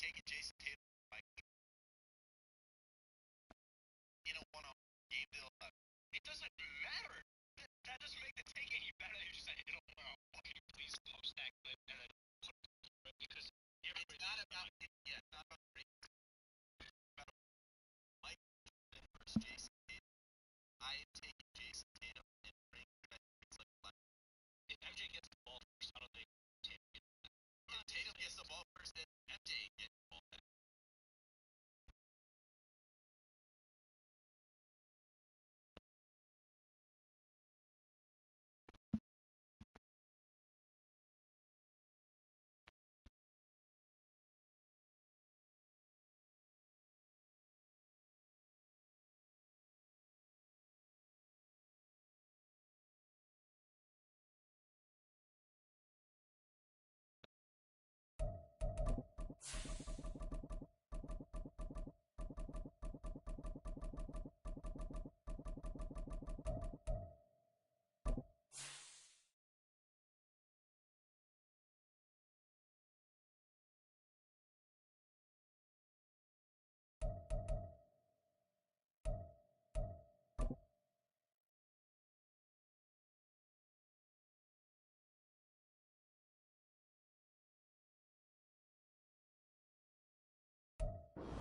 taking Jason Tatum, one-on-one game deal. It doesn't matter. That doesn't make the take any better. You just say, can you please post that clip and then put it because it's not about not about Mike versus Jason Tatum. I am taking Jason Tatum and bring it's like if MJ gets the ball first, I don't think Tatum gets the ball. If Tatum gets the ball first, then MJ gets the ball back.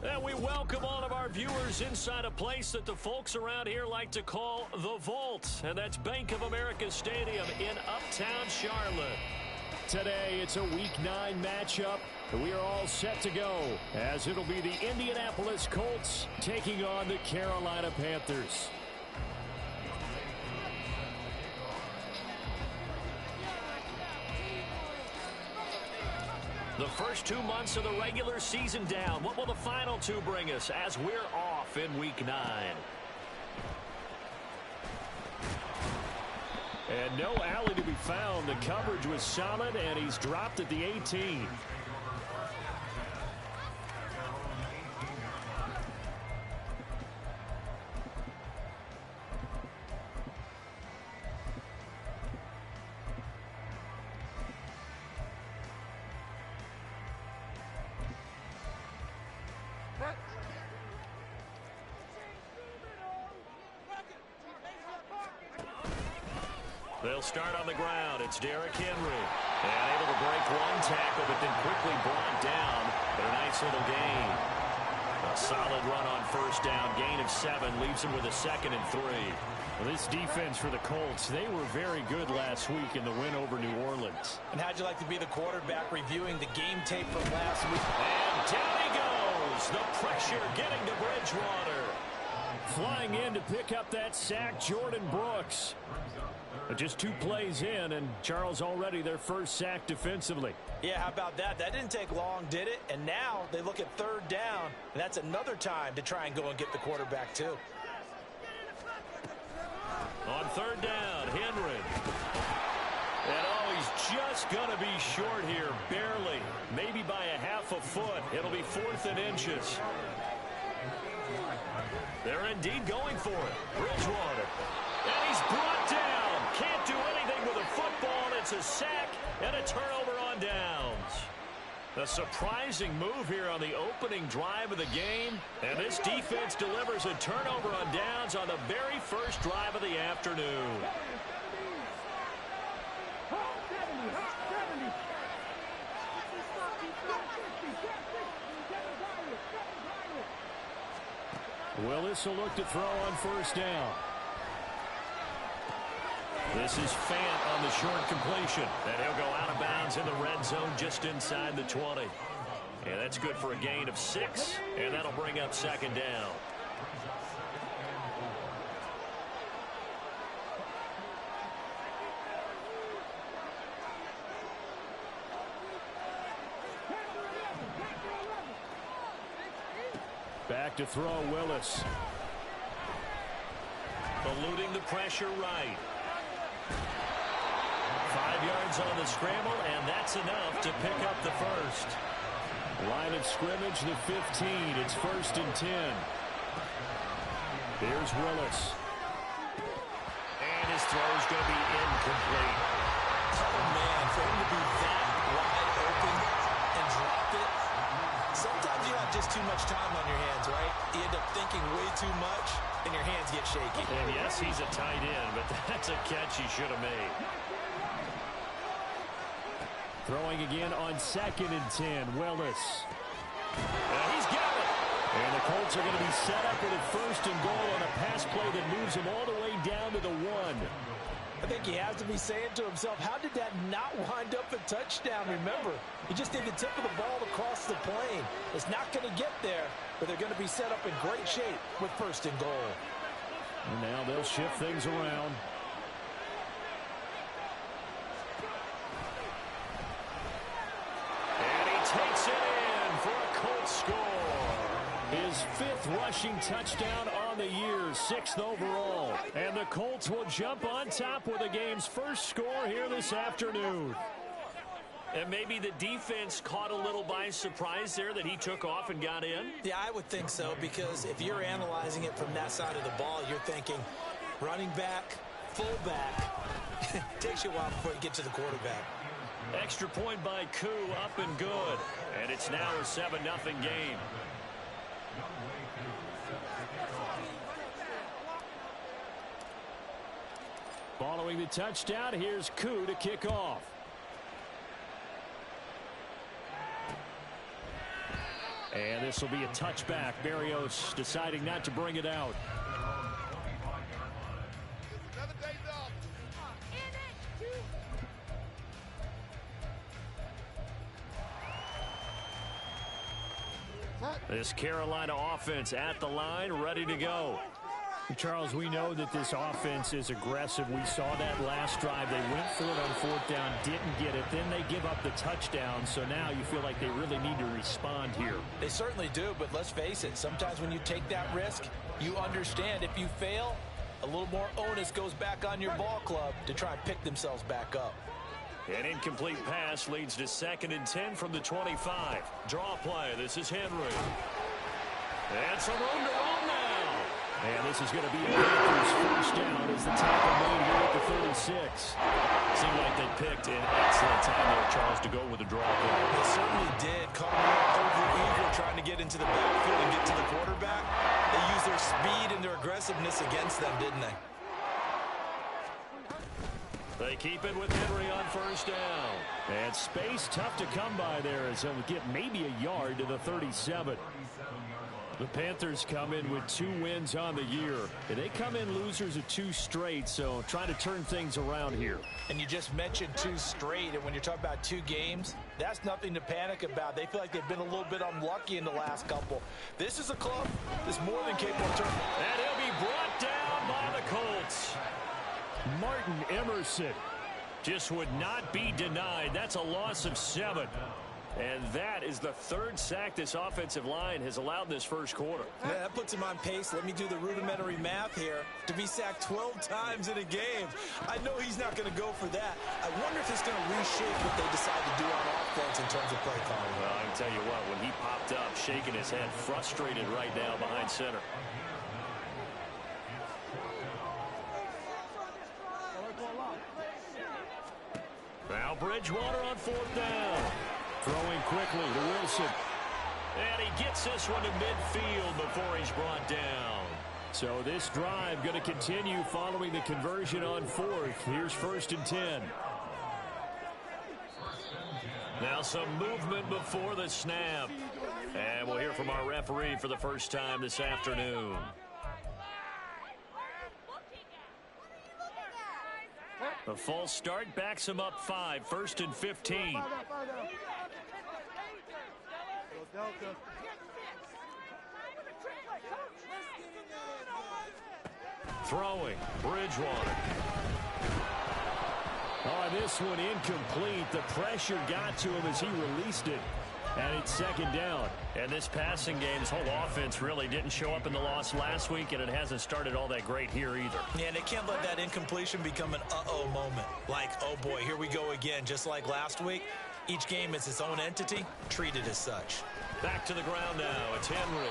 And we welcome all of our viewers inside a place that the folks around here like to call the Vault. And that's Bank of America Stadium in Uptown Charlotte. Today, it's a Week 9 matchup. We are all set to go, as it'll be the Indianapolis Colts taking on the Carolina Panthers. The first 2 months of the regular season down. What will the final 2 bring us as we're off in Week 9? And no alley to be found. The coverage was solid, and he's dropped at the 18. They'll start on the ground. It's Derrick Henry. And able to break one tackle, but then quickly brought down. But a nice little gain. A solid run on first down. Gain of 7 leaves him with a 2nd and 3. Well, this defense for the Colts, they were very good last week in the win over New Orleans. And how'd you like to be the quarterback reviewing the game tape from last week? And down he goes. The pressure getting to Bridgewater. Flying in to pick up that sack, Jordan Brooks. Just 2 plays in, and Charles already their first sack defensively. Yeah, how about that? That didn't take long, did it? And now they look at 3rd down, and that's another time to try and go and get the quarterback, too. On 3rd down, Henry. And he's just going to be short here, barely. Maybe by a half a foot. It'll be 4th and inches. They're indeed going for it. Bridgewater. And he's brought down. Can't do anything with a football. It's a sack and a turnover on downs. A surprising move here on the opening drive of the game. And this defense delivers a turnover on downs on the very first drive of the afternoon. Willis will look to throw on first down. This is Fant on the short completion. And he'll go out of bounds in the red zone just inside the 20. And that's good for a gain of 6. And that'll bring up 2nd down. Back to throw, Willis. Eluding the pressure right. 5 yards on the scramble, and that's enough to pick up the first. Line of scrimmage, the 15. It's 1st and 10. Here's Willis. And his throw's going to be incomplete. Oh, man, for him to be that wide open and drop it, just too much time on your hands, right? You end up thinking way too much, and your hands get shaky. And yes, he's a tight end, but that's a catch he should have made. Throwing again on 2nd and 10, Willis. He's got it. And the Colts are going to be set up with a 1st and goal on a pass play that moves him all the way down to the 1. I think he has to be saying to himself, how did that not wind up a touchdown? Remember, he just did the tip of the ball across the plane. It's not going to get there, but they're going to be set up in great shape with 1st and goal. And now they'll shift things around. And he takes it in for a Colts score. His 5th rushing touchdown on the year, 6th overall. And the Colts will jump on top with the game's first score here this afternoon. And maybe the defense caught a little by surprise there that he took off and got in? Yeah, I would think so, because if you're analyzing it from that side of the ball, you're thinking running back, fullback. It takes you a while before you get to the quarterback. Extra point by Koo, up and good. And it's now a 7-0 game. Following the touchdown, here's Koo to kick off. And this will be a touchback. Berrios deciding not to bring it out. This Carolina offense at the line, ready to go. Charles, we know that this offense is aggressive. We saw that last drive. They went for it on 4th down, didn't get it. Then they give up the touchdown. So now you feel like they really need to respond here. They certainly do, but let's face it. Sometimes when you take that risk, you understand if you fail, a little more onus goes back on your ball club to try and pick themselves back up. An incomplete pass leads to 2nd and 10 from the 25. Draw play. This is Henry. And some room to run now. And this is going to be a Panthers first down as the tackle made here at the 36. Seemed like they picked an excellent time there, Charles, to go with the draw play. They certainly did. Caught over-eager trying to get into the backfield and get to the quarterback. They used their speed and their aggressiveness against them, didn't they? They keep it with Henry on 1st down. And space tough to come by there as they'll get maybe a yard to the 37. The Panthers come in with 2 wins on the year. And they come in losers of 2 straight, so trying to turn things around here. And you just mentioned 2 straight, and when you're talking about 2 games, that's nothing to panic about. They feel like they've been a little bit unlucky in the last couple. This is a club that's more than capable of turning. And he'll be brought down by the Colts. Martin Emerson just would not be denied. That's a loss of 7. And that is the 3rd sack this offensive line has allowed in this first quarter. Yeah, that puts him on pace. Let me do the rudimentary math here. To be sacked 12 times in a game. I know he's not going to go for that. I wonder if it's going to reshape what they decide to do on offense in terms of play calling. Well, I can tell you what, when he popped up, shaking his head, frustrated right now behind center. Now Bridgewater on 4th down. Throwing quickly to Wilson. And he gets this one to midfield before he's brought down. So this drive going to continue following the conversion on 4th. Here's 1st and 10. Now some movement before the snap. And we'll hear from our referee for the first time this afternoon. A false start backs him up 5. 1st and 15. Throwing, Bridgewater. Oh, this one incomplete. The pressure got to him as he released it. And it's 2nd down. And this passing game's whole offense really didn't show up in the loss last week, and it hasn't started all that great here either. Yeah, and they can't let that incompletion become an uh-oh moment. Like, oh boy, here we go again. Just like last week, each game is its own entity, treated as such. Back to the ground now. It's Henry.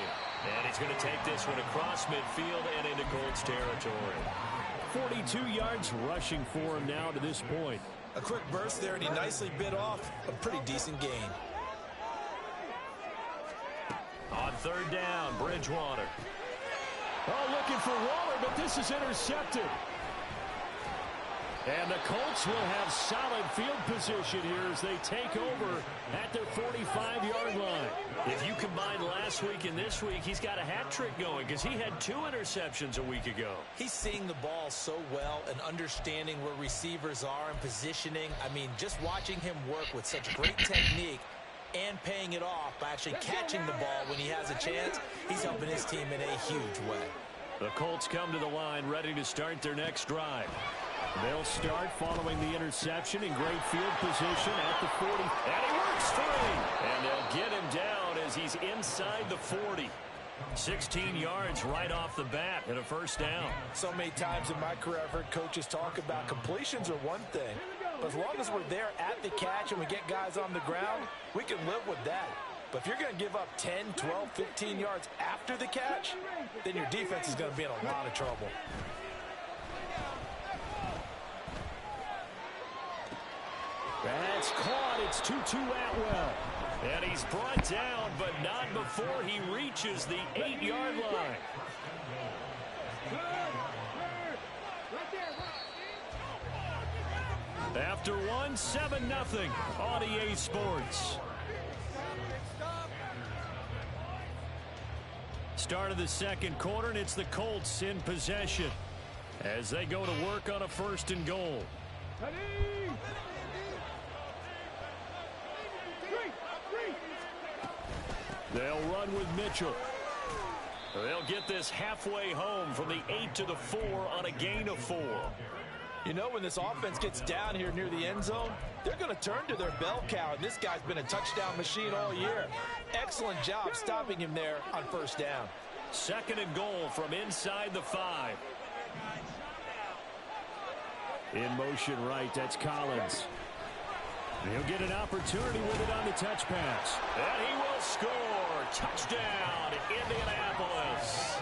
And he's going to take this one across midfield and into Colts territory. 42 yards rushing for him now to this point. A quick burst there, and he nicely bit off a pretty decent gain. third down, Bridgewater. Oh, looking for Waller, but this is intercepted. And the Colts will have solid field position here as they take over at their 45-yard line. If you combine last week and this week, he's got a hat trick going because he had 2 interceptions a week ago. He's seeing the ball so well and understanding where receivers are and positioning. I mean, just watching him work with such great technique and paying it off by actually catching the ball when he has a chance, he's helping his team in a huge way. The Colts come to the line ready to start their next drive. They'll start following the interception in great field position at the 40. And he works free. And they'll get him down as he's inside the 40. 16 yards right off the bat and a first down. So many times in my career, I've heard coaches talk about completions are one thing. But as long as we're there at the catch and we get guys on the ground, we can live with that. But if you're going to give up 10, 12, 15 yards after the catch, then your defense is going to be in a lot of trouble. That's caught. It's Tutu Atwell. And he's brought down, but not before he reaches the 8-yard line. After one, 7-0 on EA Sports. Start of the second quarter, and it's the Colts in possession as they go to work on a 1st and goal. They'll run with Mitchell. They'll get this halfway home from the 8 to the 4 on a gain of 4. You know, when this offense gets down here near the end zone, they're going to turn to their bell cow, and this guy's been a touchdown machine all year. Excellent job stopping him there on 1st down. 2nd and goal from inside the 5. In motion right, that's Collins. He'll get an opportunity with it on the touch pass. And he will score. Touchdown, Indianapolis.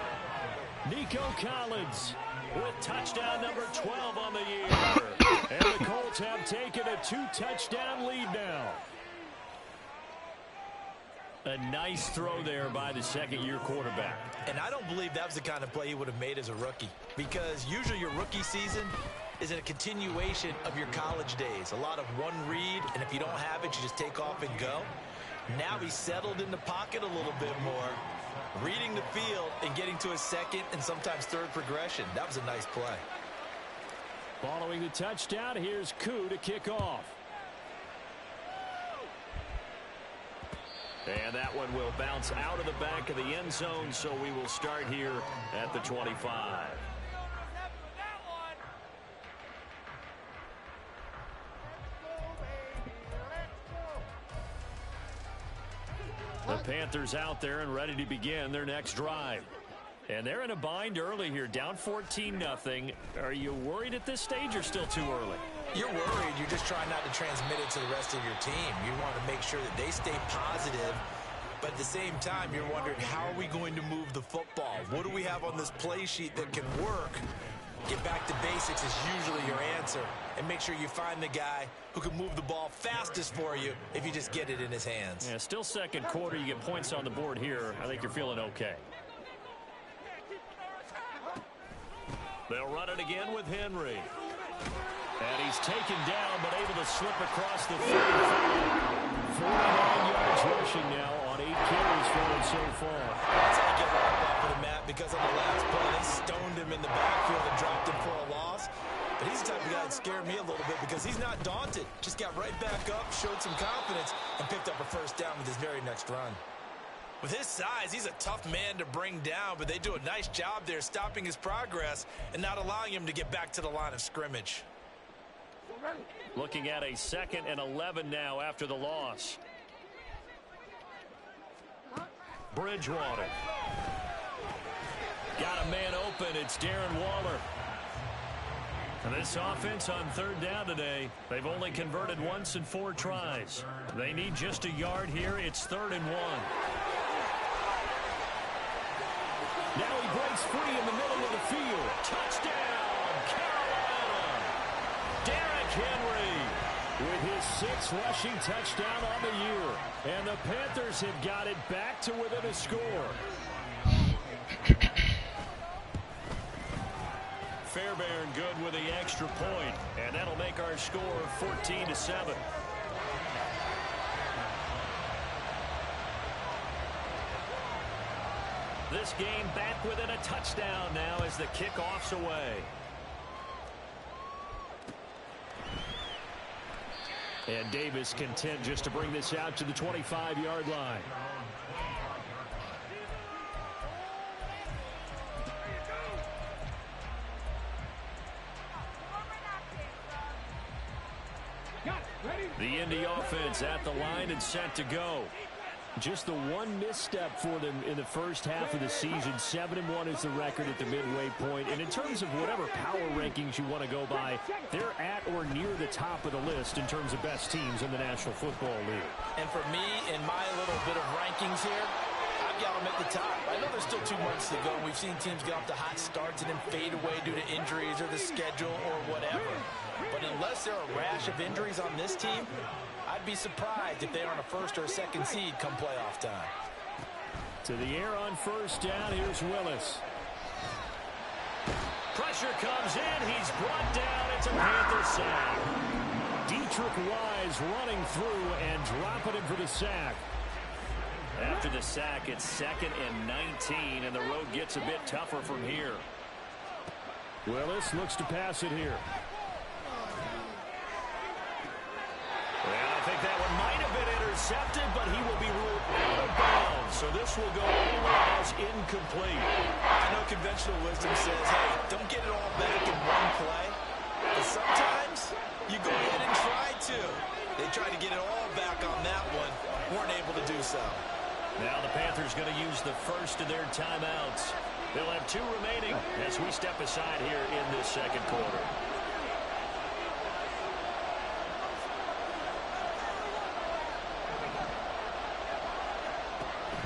Nico Collins with touchdown number 12 on the year. And the Colts have taken a 2-touchdown lead now. A nice throw there by the 2nd-year quarterback. And I don't believe that was the kind of play he would have made as a rookie, because usually your rookie season is a continuation of your college days. A lot of one read, and if you don't have it, you just take off and go. Now he's settled in the pocket a little bit more, reading the field and getting to his 2nd and sometimes 3rd progression. That was a nice play. Following the touchdown, here's Koo to kick off. And that one will bounce out of the back of the end zone, so we will start here at the 25. The Panthers out there and ready to begin their next drive. And they're in a bind early here, down 14-0. Are you worried at this stage or still too early? You're worried. You're just trying not to transmit it to the rest of your team. You want to make sure that they stay positive. But at the same time, you're wondering, how are we going to move the football? What do we have on this play sheet that can work? Get back to basics is usually your answer. And make sure you find the guy who can move the ball fastest for you if you just get it in his hands. Yeah, still 2nd quarter. You get points on the board here. I think you're feeling okay. They'll run it again with Henry. And he's taken down, but able to slip across the 45. 49 yards rushing now on 8 carries for him so far. That's how you get right off of the mat, because on the last play, they stoned him in the backfield and dropped him for a loss. But he's the type of guy that scared me a little bit because he's not daunted. Just got right back up, showed some confidence, and picked up a 1st down with his very next run. With his size, he's a tough man to bring down, but they do a nice job there stopping his progress and not allowing him to get back to the line of scrimmage. Looking at a 2nd and 11 now after the loss. Bridgewater. Got a man open. It's Darren Waller. And this offense on 3rd down today, they've only converted once in 4 tries. They need just a yard here. It's 3rd and 1. Now he breaks free in the middle of the field. Touchdown, Carolina. Derrick Henry. with his 6th rushing touchdown on the year. And the Panthers have got it back to within a score. Fairbairn good with the extra point, and that'll make our score 14-7. This game back within a touchdown now as the kickoff's away. And Davis content just to bring this out to the 25-yard line. The Indy offense at the line and set to go. Just the one misstep for them in the first half of the season. 7-1 is the record at the midway point. And in terms of whatever power rankings you want to go by, they're at or near the top of the list in terms of best teams in the National Football League. And for me, in my little bit of rankings here, I've got them at the top. I know there's still 2 months to go. We've seen teams get off to hot starts and then fade away due to injuries or the schedule or whatever. But unless there are a rash of injuries on this team, I'd be surprised if they aren't a first or a second seed come playoff time. To the air on first down. Here's Willis. Pressure comes in. He's brought down. It's a Panther sack. Dietrich Wise running through and dropping him for the sack. After the sack, it's 2nd and 19, and the road gets a bit tougher from here. Willis looks to pass it here. Well, I think that one might have been intercepted, but he will be ruled out of bounds. So this will go over as incomplete. I know conventional wisdom says, hey, don't get it all back in one play. But sometimes you go ahead and try to. They tried to get it all back on that one. Weren't able to do so. Now the Panthers going to use the first of their timeouts. They'll have 2 remaining as we step aside here in this second quarter.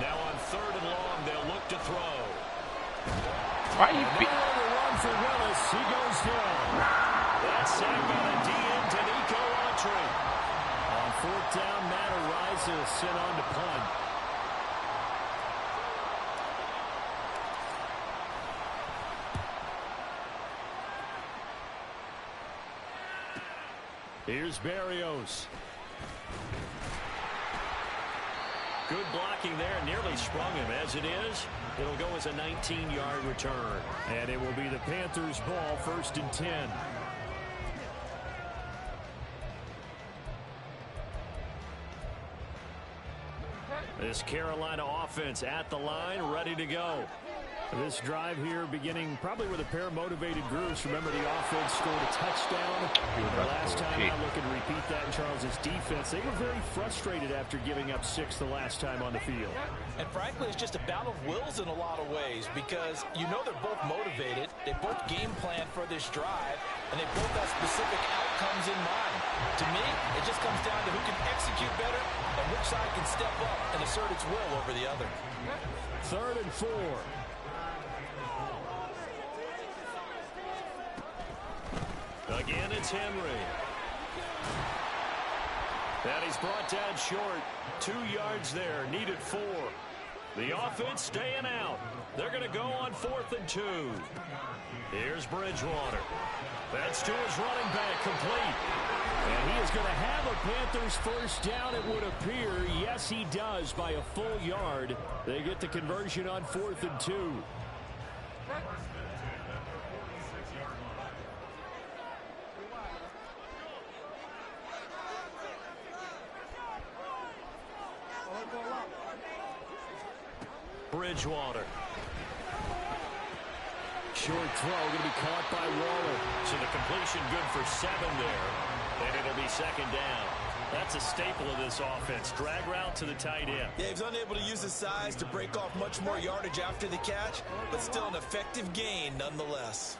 Now on 3rd and long, they'll look to throw. Why are you run for Willis? He goes down. That's sacked by the DN to Nico Autry. On 4th down, Matt Ariza sent on to punt. Here's Berrios. Good blocking there. Nearly sprung him. As it is, it'll go as a 19-yard return. And it will be the Panthers' ball, 1st and 10. This Carolina offense at the line, ready to go. This drive here beginning probably with a pair of motivated groups. Remember, the offense scored a touchdown. The last time out, looking to repeat that in Charles's defense. They were very frustrated after giving up 6 the last time on the field. And frankly, it's just a battle of wills in a lot of ways because you know they're both motivated. They both game plan for this drive, and they both have specific outcomes in mind. To me, it just comes down to who can execute better and which side can step up and assert its will over the other. 3rd and 4. Again, it's Henry. And he's brought down short. 2 yards there. Needed 4. The offense staying out. They're going to go on 4th and 2. Here's Bridgewater. That's to his running back, complete. And he is going to have a Panthers first down, it would appear. Yes, he does, by a full yard. They get the conversion on 4th and 2. Bridgewater. Short throw going to be caught by Waller. So the completion good for 7 there. And it'll be 2nd down. That's a staple of this offense. Drag route to the tight end. Yeah, he's unable to use his size to break off much more yardage after the catch, but still an effective gain nonetheless.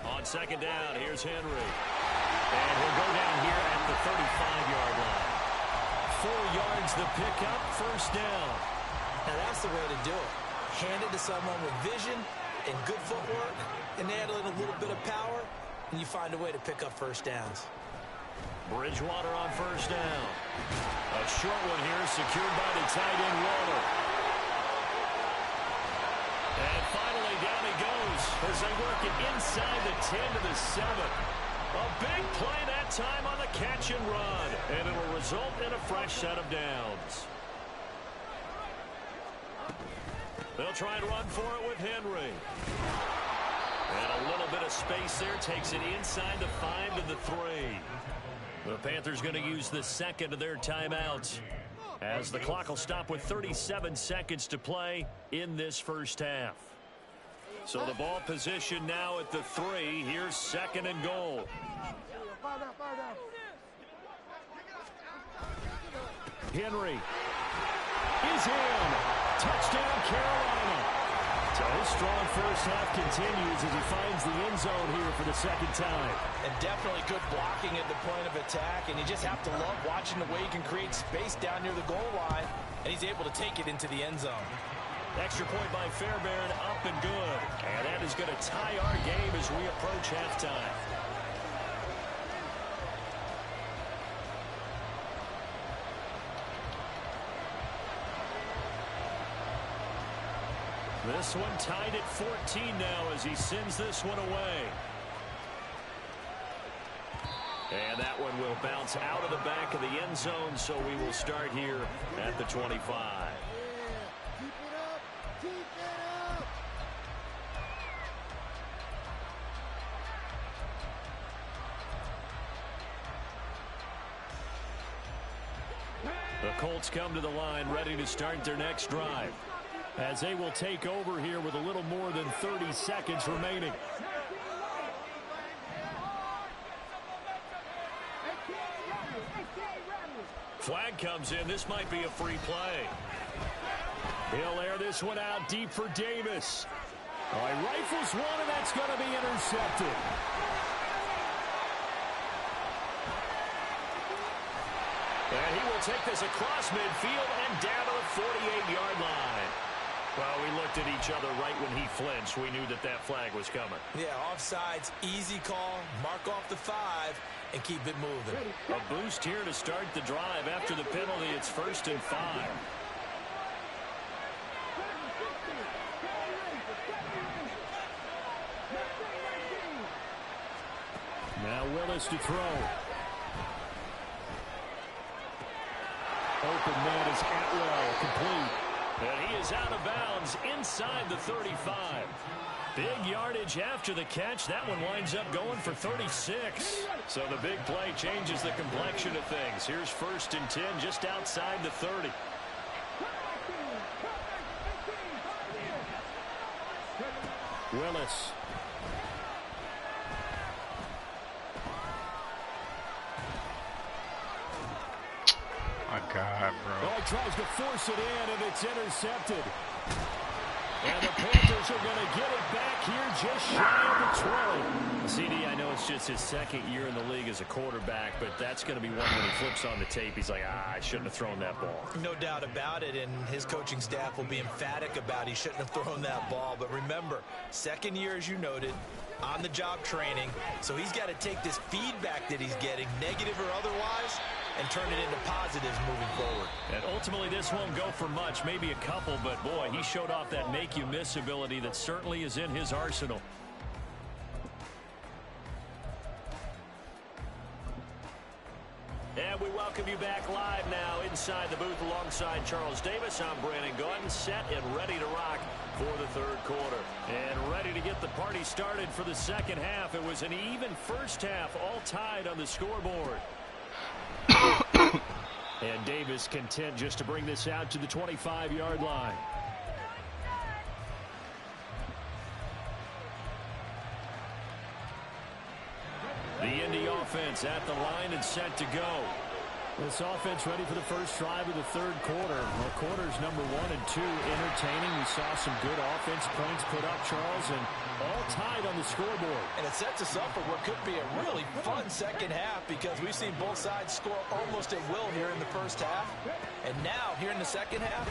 On 2nd down, here's Henry. And he'll go down here at the 35-yard line. 4 yards the pickup, 1st down. Now that's the way to do it. Hand it to someone with vision and good footwork and add in a little bit of power. and you find a way to pick up first downs. Bridgewater on first down. A short one here secured by the tight end Waller. And finally down he goes as they work it inside the 10 to the 7. A big play that time on the catch and run. And it will result in a fresh set of downs. They'll try and run for it with Henry. And a little bit of space there takes it inside the 5 to the 3. The Panthers going to use the second of their timeouts as the clock will stop with 37 seconds to play in this first half. So the ball position now at the 3. Here's second and goal. Henry is in. Touchdown, Carolina. So his strong first half continues as he finds the end zone here for the second time. And definitely good blocking at the point of attack, and you just have to love watching the way he can create space down near the goal line, and he's able to take it into the end zone. Extra point by Fairbairn, up and good. And that is going to tie our game as we approach halftime. This one tied at 14 now as he sends this one away. And that one will bounce out of the back of the end zone, so we will start here at the 25. The Colts come to the line ready to start their next drive, as they will take over here with a little more than 30 seconds remaining. Flag comes in. This might be a free play. He'll air this one out deep for Davis. All right, rifles one, and that's going to be intercepted. And he will take this across midfield and down to the 48-yard line. Well, we looked at each other right when he flinched. We knew that that flag was coming. Yeah, offsides, easy call, mark off the 5, and keep it moving. A boost here to start the drive. After the penalty, it's 1st and 5. Now Willis to throw. Open man is Atwell, complete. And he is out of bounds inside the 35. Big yardage after the catch. That one winds up going for 36. So the big play changes the complexion of things. Here's 1st and 10 just outside the 30. Willis. My God, bro. Oh, he tries to force it in, and it's intercepted. And the Panthers are going to get it back here just shy of the 20. CD, I know it's just his second year in the league as a quarterback, but that's going to be one when he flips on the tape. He's like, I shouldn't have thrown that ball. No doubt about it, and his coaching staff will be emphatic about he shouldn't have thrown that ball. But remember, second year, as you noted, on-the-job training, so he's got to take this feedback that he's getting, negative or otherwise, and turn it into positives moving forward. And ultimately, this won't go for much, maybe a couple, but boy, he showed off that make-you-miss ability that certainly is in his arsenal. And we welcome you back live now inside the booth alongside Charles Davis. I'm Brandon Gordon, set and ready to rock for the third quarter. And ready to get the party started for the second half. It was an even first half, all tied on the scoreboard. And Davis content just to bring this out to the 25-yard line. The Indy offense at the line and set to go. This offense ready for the first drive of the third quarter. Well, quarters number 1 and 2 entertaining. We saw some good offense points put up, Charles, and all tied on the scoreboard. And it sets us up for what could be a really fun second half because we've seen both sides score almost at will here in the first half. And now, here in the second half,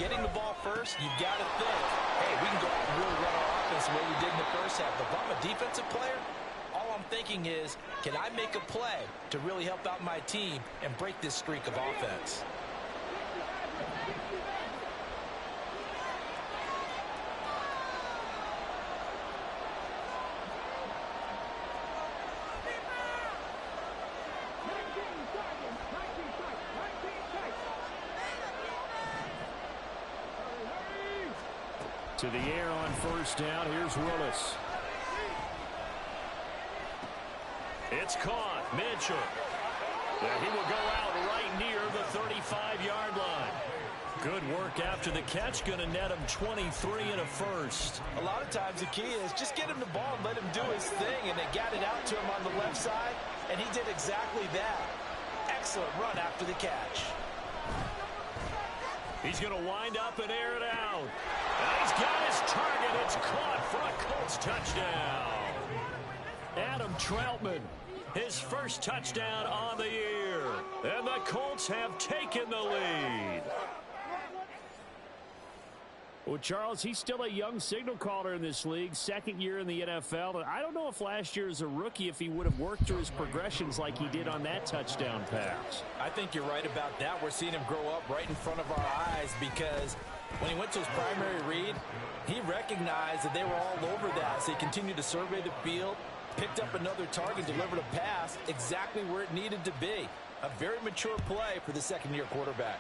getting the ball first, you've got to think, hey, we can go out and really run our offense the way we did in the first half. But if I'm a defensive player, all all I'm thinking is, can I make a play to really help out my team and break this streak of offense? To the air on first down. Here's Willis. It's caught. Mitchell. And he will go out right near the 35-yard line. Good work after the catch. Going to net him 23 and a first. A lot of times the key is just get him the ball and let him do his thing. And they got it out to him on the left side. And he did exactly that. Excellent run after the catch. He's going to wind up and air it out. And he's got his target. It's caught for a Colts touchdown. Adam Troutman, his first touchdown on the year. And the Colts have taken the lead. Well, Charles, he's still a young signal caller in this league, second year in the NFL. And I don't know if last year as a rookie, if he would have worked through his progressions like he did on that touchdown pass. I think you're right about that. We're seeing him grow up right in front of our eyes because when he went to his primary read, he recognized that they were all over that. So he continued to survey the field, picked up another target, delivered a pass exactly where it needed to be. A very mature play for the second-year quarterback.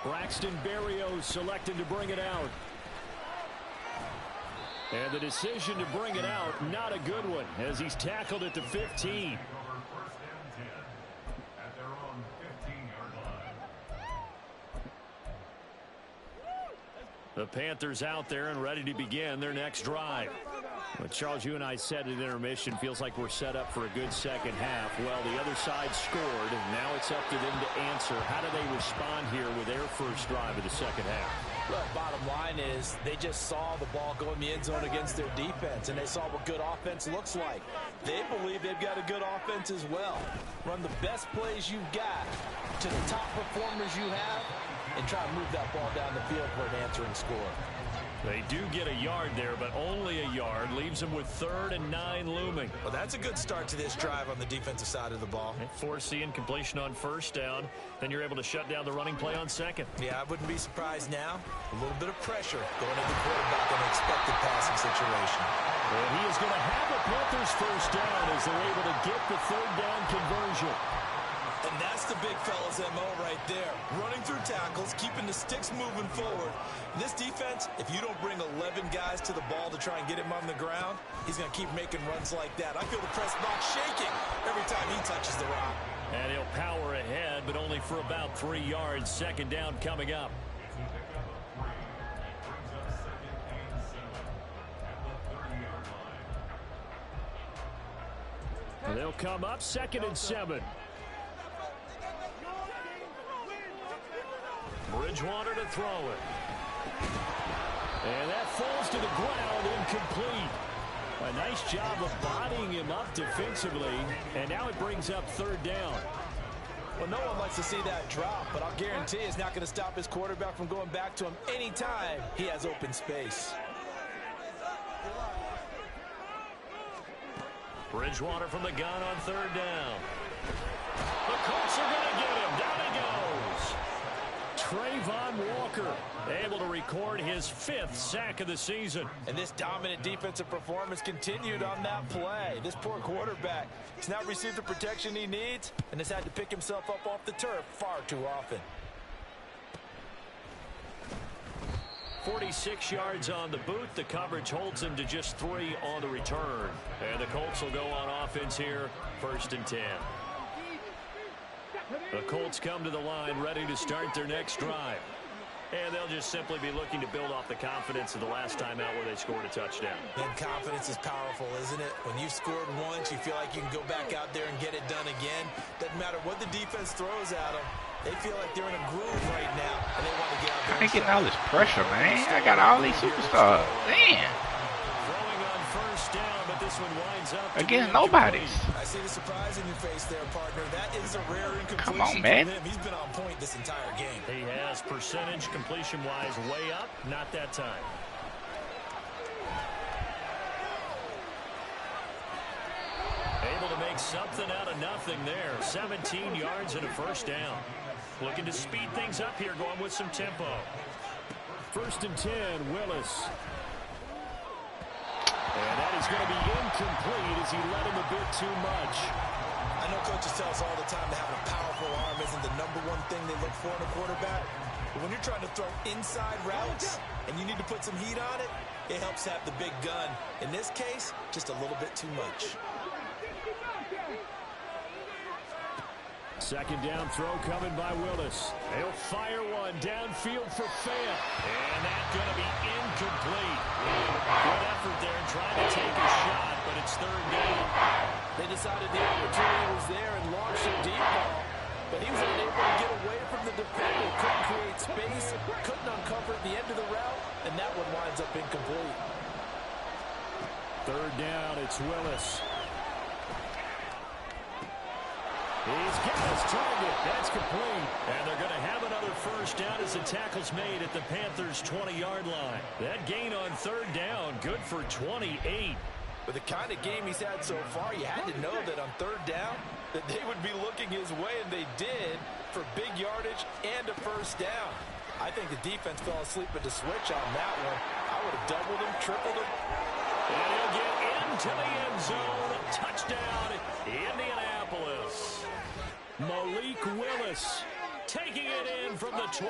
Braxton Berrios selected to bring it out. And the decision to bring it out, not a good one, as he's tackled at the 15. The Panthers out there and ready to begin their next drive. Well, Charles, you and I said at intermission, feels like we're set up for a good second half. Well, the other side scored, and now it's up to them to answer. How do they respond here with their first drive of the second half? Look, bottom line is they just saw the ball go in the end zone against their defense, and they saw what good offense looks like. They believe they've got a good offense as well. Run the best plays you've got to the top performers you have, and try to move that ball down the field for an answering score. They do get a yard there, but only a yard. Leaves them with 3rd and 9 looming. Well, that's a good start to this drive on the defensive side of the ball. Force the incompletion on first down. Then you're able to shut down the running play on second. Yeah, I wouldn't be surprised now. A little bit of pressure going at the quarterback in an expected passing situation. Well, he is going to have the Panthers first down as they're able to get the 3rd down conversion. And that's the big fella's MO right there. Running through tackles, keeping the sticks moving forward. And this defense, if you don't bring 11 guys to the ball to try and get him on the ground, he's going to keep making runs like that. I feel the press box shaking every time he touches the rock. And he'll power ahead, but only for about 3 yards. Second down coming up. They'll come up 2nd and 7. Bridgewater to throw it. And that falls to the ground, incomplete. A nice job of bodying him up defensively, and now it brings up 3rd down. Well, no one likes to see that drop, but I'll guarantee it's not going to stop his quarterback from going back to him anytime he has open space. Bridgewater from the gun on 3rd down. The Colts are going to get him. Down he goes. Trayvon Walker able to record his 5th sack of the season. And this dominant defensive performance continued on that play. This poor quarterback has not received the protection he needs and has had to pick himself up off the turf far too often. 46 yards on the boot. The coverage holds him to just 3 on the return. And the Colts will go on offense here, 1st and 10. The Colts come to the line ready to start their next drive. And they'll just simply be looking to build off the confidence of the last time out where they scored a touchdown. And confidence is powerful, isn't it? When you've scored once, you feel like you can go back out there and get it done again. Doesn't matter what the defense throws at them. They feel like they're in a groove right now, and they want to get out there. I ain't getting all this pressure, man. I got all these superstars. Damn. Throwing on 1st down, but this one winds up Again, nobody's. I see the surprise in your face there, partner. That is a rare incompletion. Come on, man. He's been on point this entire game. He has percentage completion-wise way up. Not that time. make something out of nothing there. 17 yards and a first down. Looking to speed things up here, going with some tempo. 1st and 10, Willis. And that is going to be incomplete as he led him a bit too much. I know coaches tell us all the time that having a powerful arm isn't the #1 thing they look for in a quarterback. But when you're trying to throw inside routes and you need to put some heat on it, it helps have the big gun. In this case, just a little bit too much. 2nd down throw coming by Willis. He'll fire one downfield for Fant. And that's going to be incomplete. Good effort there trying to take a shot, but it's 3rd down. They decided the opportunity was there and launched a deep ball. But he was unable to get away from the defender. Couldn't create space, couldn't uncover the end of the route, and that one winds up incomplete. 3rd down, it's Willis. He's got his target. That's complete. And they're going to have another first down as the tackle's made at the Panthers' 20-yard line. That gain on 3rd down, good for 28. With the kind of game he's had so far, you had to know that on 3rd down that they would be looking his way, and they did, for big yardage and a first down. I think the defense fell asleep at the switch on that one. I would have doubled him, tripled him. And he'll get into the end zone. Touchdown, Indianapolis. Malik Willis Taking it in from the 20.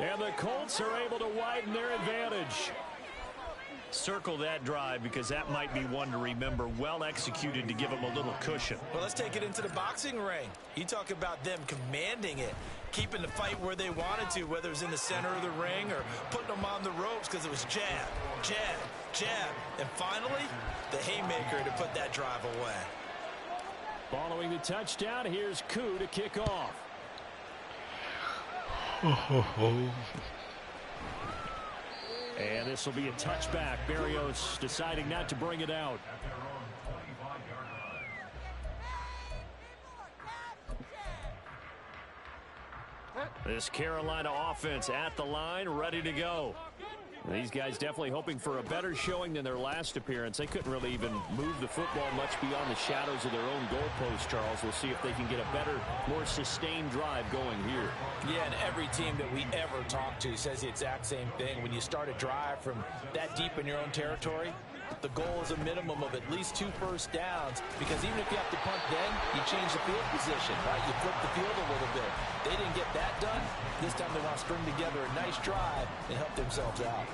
And the Colts are able to widen their advantage. Circle that drive because that might be one to remember. Well executed to give them a little cushion. Well, let's take it into the boxing ring. You talk about them commanding it, keeping the fight where they wanted to, whether it was in the center of the ring or putting them on the ropes because it was jab, jab, jab. And finally, the haymaker to put that drive away. Following the touchdown, here's Koo to kick off. And this will be a touchback. Berrios deciding not to bring it out. This Carolina offense at the line, ready to go. These guys definitely hoping for a better showing than their last appearance. They couldn't really even move the football much beyond the shadows of their own goalpost, Charles. We'll see if they can get a better, more sustained drive going here. Yeah, and every team that we ever talk to says the exact same thing. When you start a drive from that deep in your own territory, the goal is a minimum of at least 2 first downs, because even if you have to punt then, you change the field position, right? You flip the field a little bit. They didn't get that done. This time they want to string together a nice drive and help themselves out.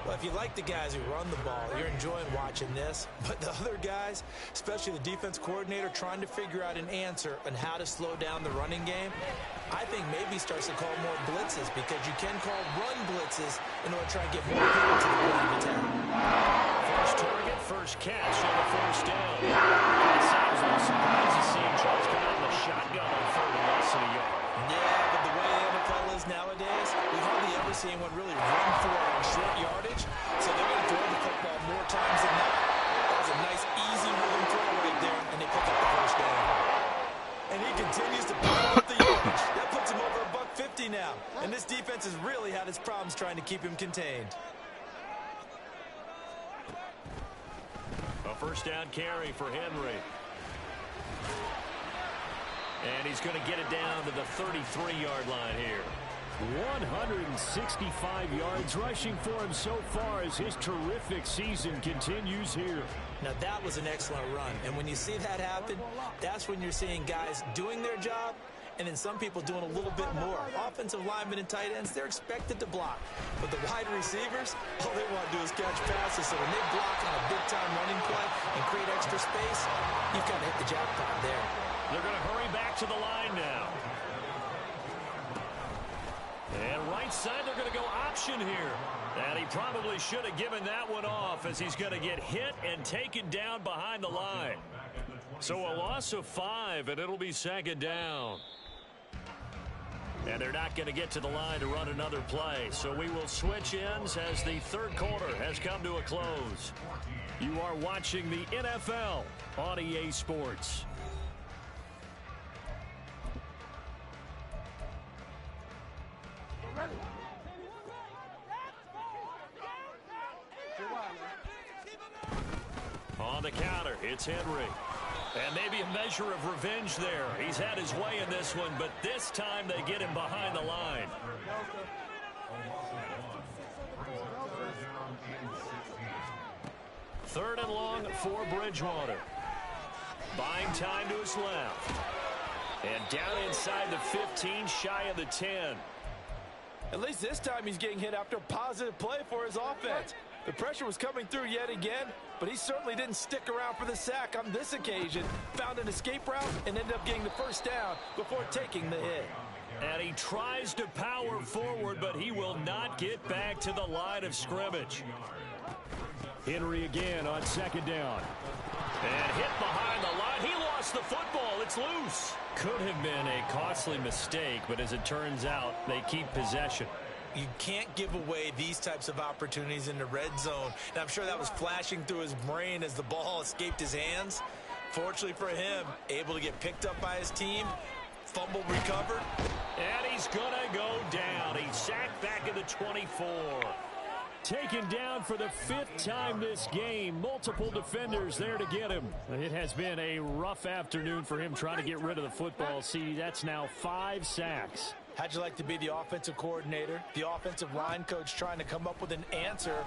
Well, if you like the guys who run the ball, you're enjoying watching this. But the other guys, especially the defense coordinator, trying to figure out an answer on how to slow down the running game, I think maybe starts to call more blitzes, because you can call run blitzes in order to try and get more people to the point of attack. First target, first catch on the first down. It sounds a little surprised to see Charles come out in the shotgun on 3rd and less than a yard. Yeah, but the way the NFL is nowadays, we hardly ever see anyone really run for it on short yardage. So they're going to throw the football more times than not. That was a nice, easy rhythm throw right there, and they pick up the first down. And he continues to pile up the yardage. That puts him over $150 now. And this defense has really had its problems trying to keep him contained. A first down carry for Henry. And he's going to get it down to the 33-yard line here. 165 yards rushing for him so far as his terrific season continues here. Now, that was an excellent run. And when you see that happen, that's when you're seeing guys doing their job, and then some people doing a little bit more. Offensive linemen and tight ends, they're expected to block. But the wide receivers, all they want to do is catch passes. So when they block on a big-time running play and create extra space, you've got to hit the jackpot there. They're going to hurry back to the line now. And right side, they're going to go option here. And he probably should have given that one off, as he's going to get hit and taken down behind the line. So a loss of 5, and it'll be 2nd down. And they're not going to get to the line to run another play. So we will switch ends as the 3rd quarter has come to a close. You are watching the NFL on EA Sports. On the counter, it's Henry. And maybe a measure of revenge there. He's had his way in this one, but this time they get him behind the line. Third and long for Bridgewater. Buying time to his left. And down inside the 15, shy of the 10. At least this time he's getting hit after a positive play for his offense. The pressure was coming through yet again, but he certainly didn't stick around for the sack on this occasion. Found an escape route and ended up getting the first down before taking the hit. And he tries to power forward, but he will not get back to the line of scrimmage. Henry again on second down. And hit behind the line. He lost the football. It's loose. Could have been a costly mistake, but as it turns out, they keep possession. You can't give away these types of opportunities in the red zone. And I'm sure that was flashing through his brain as the ball escaped his hands. Fortunately for him, able to get picked up by his team, fumble recovered. And he's going to go down. He's sacked back at the 24. Taken down for the 5th time this game. Multiple defenders there to get him. It has been a rough afternoon for him trying to get rid of the football. See, that's now 5 sacks. How'd you like to be the offensive coordinator, the offensive line coach trying to come up with an answer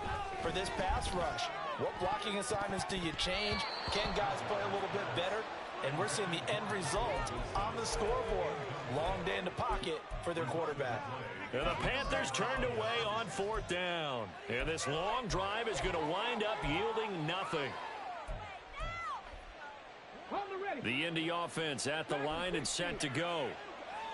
for this pass rush? What blocking assignments do you change? Can guys play a little bit better? And we're seeing the end result on the scoreboard. Long day in the pocket for their quarterback. And the Panthers turned away on 4th down. And this long drive is going to wind up yielding nothing. The Indy offense at the line and set to go.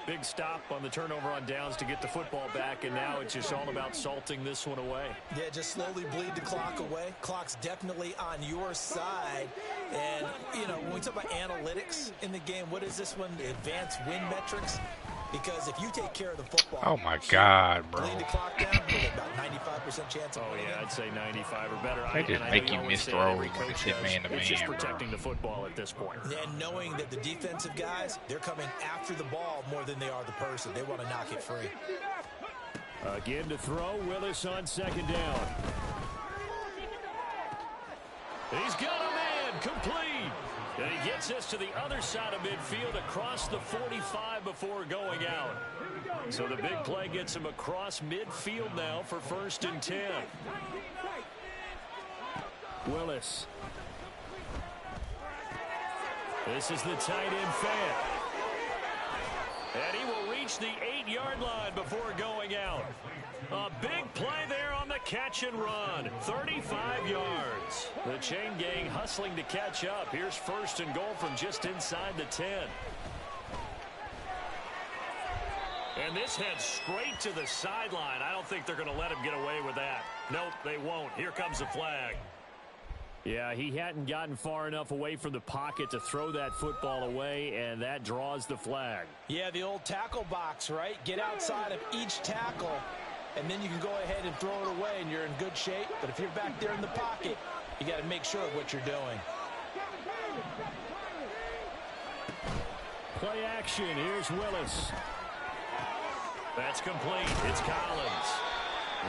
Big stop on the turnover on downs to get the football back, and now it's just all about salting this one away. Yeah, just slowly bleed the clock away. Clock's definitely on your side. And, you know, when we talk about analytics in the game, what is this one? Advanced win metrics? Because if you take care of the football, Oh my God, bro. bleed the clock down, you get about 95% chance of winning. Yeah, I'd say 95 or better. They just make you miss throws when it's hit man to man, It's just bro. protecting the football at this point. And knowing that the defensive guys, they're coming after the ball more than they are the person. They want to knock it free. Again to throw, Willis on second down. He's got a man, complete. And he gets us to the other side of midfield across the 45 before going out. So the big play gets him across midfield now for 1st and 10. Willis. This is the tight end Fant. And he will reach the 8-yard line before going out. A big play there on the catch and run. 35 yards. The chain gang hustling to catch up. Here's 1st and goal from just inside the 10. And this heads straight to the sideline. I don't think they're going to let him get away with that. Nope, they won't. Here comes a flag. Yeah, he hadn't gotten far enough away from the pocket to throw that football away, and that draws the flag. Yeah, the old tackle box, right? Get outside of each tackle, and then you can go ahead and throw it away, and you're in good shape. But if you're back there in the pocket, you got to make sure of what you're doing. Play action. Here's Willis. That's complete. It's Collins.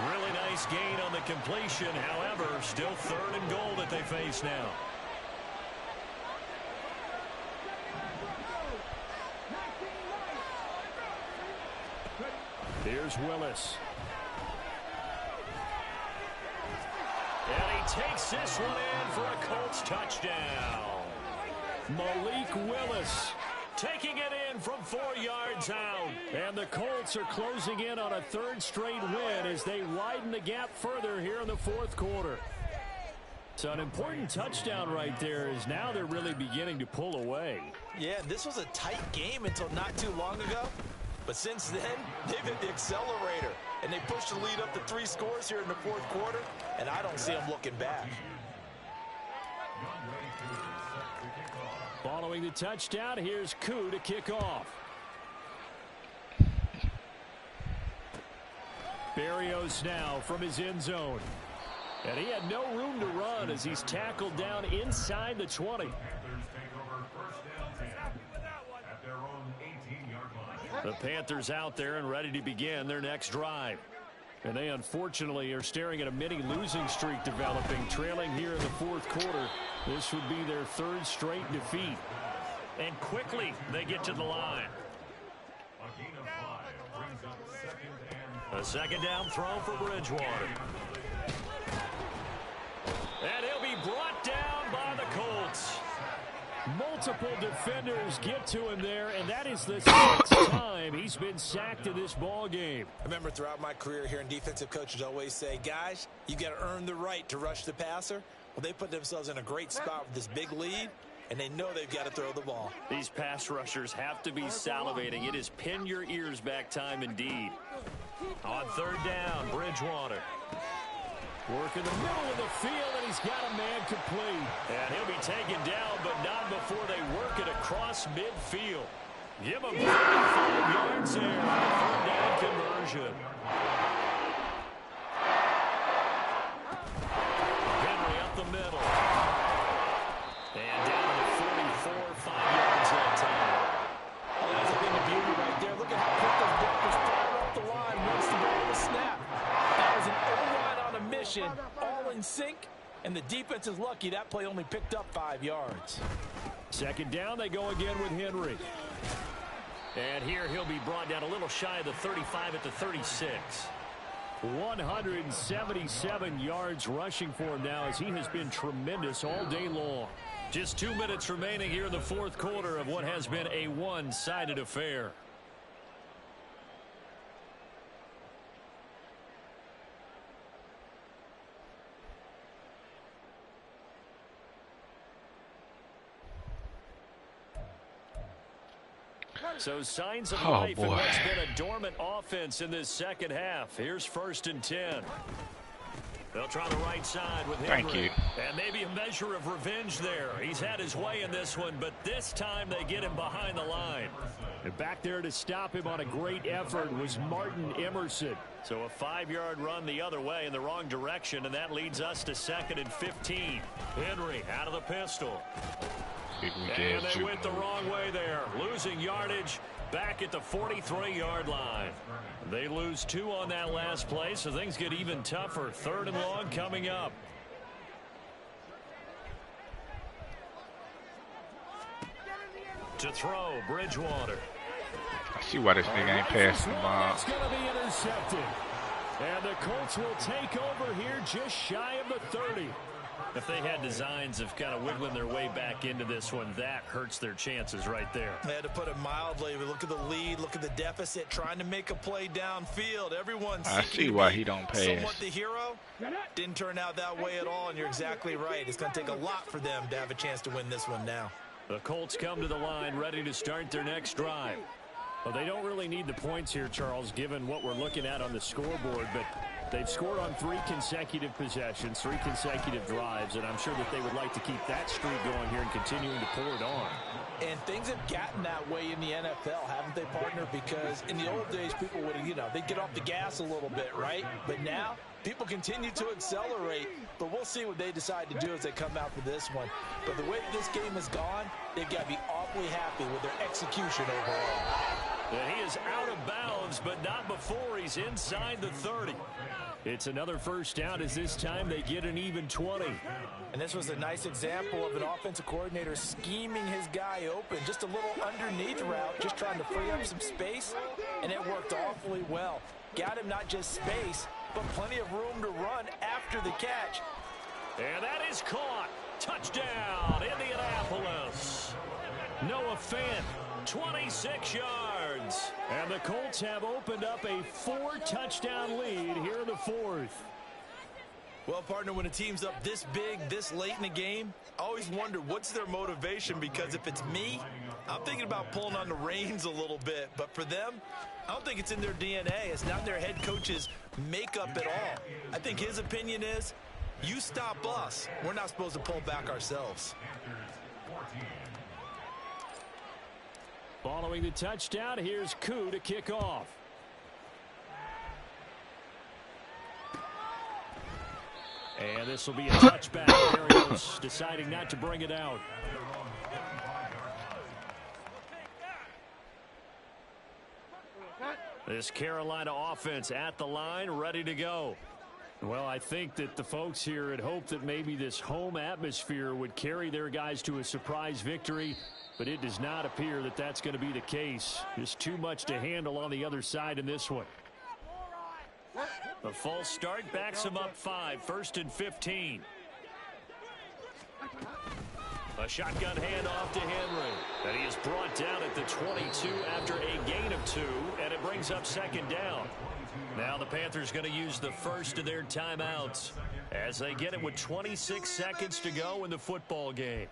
Really nice gain on the completion. However, still 3rd and goal that they face now. Here's Willis. And he takes this one in for a Colts touchdown. Malik Willis. Taking it in from 4 yards out. And the Colts are closing in on a 3rd straight win as they widen the gap further here in the 4th quarter. So an important touchdown right there is now they're really beginning to pull away. Yeah, this was a tight game until not too long ago. But since then, they've hit the accelerator. And they pushed the lead up to 3 scores here in the 4th quarter. And I don't see them looking back. Following the touchdown, here's Koo to kick off. Berrios now from his end zone. And he had no room to run as he's tackled down inside the 20. The Panthers out there and ready to begin their next drive. And they unfortunately are staring at a mini losing streak developing, trailing here in the fourth quarter. This would be their third straight defeat. And quickly they get to the line. A second down throw for Bridgewater. And he'll be brought down by the Colts. Multiple defenders get to him there, and that is the sixth time he's been sacked in this ball game. I remember throughout my career here in defensive coaches always say, guys, you got to earn the right to rush the passer. Well, they put themselves in a great spot with this big lead, and they know they've got to throw the ball. These pass rushers have to be salivating. It is pin your ears back time indeed. On third down, Bridgewater. Work in the middle of the field, and he's got a man complete. And he'll be taken down, but not before they work it across midfield. Give him 35 yards there on the third down conversion. Henry up the middle. And down to the 44, 5 yards that time. Oh, that's a thing of beauty right there. Look at how quick those blockers fire up the line once the ball was snapped. That was an O-line on a mission, all in sync, and the defense is lucky that play only picked up 5 yards. Second down, they go again with Henry. And here he'll be brought down a little shy of the 35 at the 36. 177 yards rushing for him now as he has been tremendous all day long. Just 2 minutes remaining here in the fourth quarter of what has been a one-sided affair. So signs of life in what's been a dormant offense in this second half. Here's 1st and 10. They'll try the right side with Henry. Thank you. And maybe a measure of revenge there. He's had his way in this one, but this time they get him behind the line. And back there to stop him on a great effort was Martin Emerson. So a 5-yard run the other way in the wrong direction, and that leads us to 2nd and 15. Henry out of the pistol. And they went the wrong way there, losing yardage back at the 43-yard line. They lose 2 on that last play, so things get even tougher. 3rd and long coming up. To throw, Bridgewater. I see why this nigga ain't passing the ball. It's going to be intercepted. And the Colts will take over here just shy of the 30. If they had designs of kind of wiggling their way back into this one, that hurts their chances right there. They had to put it mildly. We look at the lead, look at the deficit, trying to make a play downfield. Everyone's I see why he don't pass. Somewhat the hero. Didn't turn out that way at all, and you're exactly right. It's going to take a lot for them to have a chance to win this one now. The Colts come to the line ready to start their next drive. Well, they don't really need the points here, Charles, given what we're looking at on the scoreboard, but they've scored on 3 consecutive possessions, 3 consecutive drives, and I'm sure that they would like to keep that streak going here and continuing to pour it on. And things have gotten that way in the NFL, haven't they, partner? Because in the old days, people would, they'd get off the gas a little bit, right? But now, people continue to accelerate, but we'll see what they decide to do as they come out for this one. But the way that this game has gone, they've got to be awfully happy with their execution overall. And he is out of bounds, but not before he's inside the 30. It's another first down as this time they get an even 20. And this was a nice example of an offensive coordinator scheming his guy open. Just a little underneath route, just trying to free up some space, and it worked awfully well. Got him not just space, but plenty of room to run after the catch. And that is caught. Touchdown, Indianapolis. Noah Fant, 26 yards. And the Colts have opened up a 4-touchdown lead here in the fourth. Well, partner, when a team's up this big, this late in the game, I always wonder what's their motivation, because if it's me, I'm thinking about pulling on the reins a little bit. But for them, I don't think it's in their DNA. It's not their head coach's makeup at all. I think his opinion is, you stop us. We're not supposed to pull back ourselves. Following the touchdown, here's Koo to kick off. And this will be a touchback. Arios deciding not to bring it out. This Carolina offense at the line, ready to go. Well, I think that the folks here had hoped that maybe this home atmosphere would carry their guys to a surprise victory, but it does not appear that that's going to be the case. Just too much to handle on the other side in this one. The false start backs him up 5, 1st and 15. A shotgun handoff to Henry. And he is brought down at the 22 after a gain of 2, and it brings up 2nd down. Now the Panthers going to use the first of their timeouts as they get it with 26 seconds to go in the football game.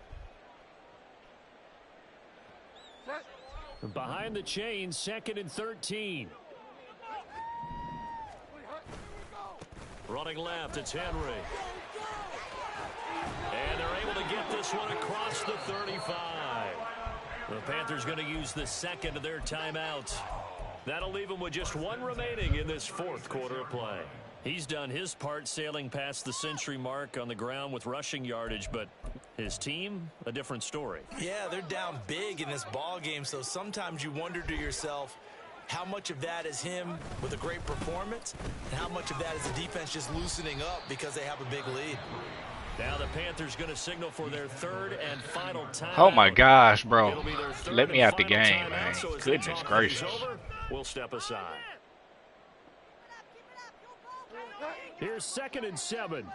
Behind the chains, 2nd and 13. Running left, it's Henry. And they're able to get this one across the 35. The Panthers going to use the second of their timeouts. That'll leave them with just 1 remaining in this 4th quarter of play. He's done his part sailing past the century mark on the ground with rushing yardage, but his team, a different story. Yeah, they're down big in this ball game, so sometimes you wonder to yourself how much of that is him with a great performance and how much of that is the defense just loosening up because they have a big lead. Now the Panthers going to signal for their 3rd and final timeout. Oh my gosh, bro. Let me out the game, man. So Goodness gracious. Over, we'll step aside. Here's 2nd and 7.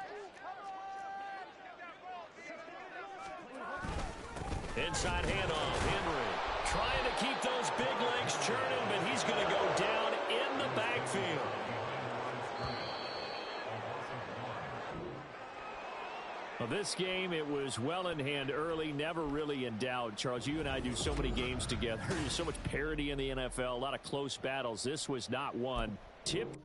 Inside handoff, Henry. Trying to keep those big legs churning, but he's going to go down in the backfield. Well, this game, it was well in hand early, never really in doubt. Charles, you and I do so many games together. There's so much parity in the NFL, a lot of close battles. This was not one. Tip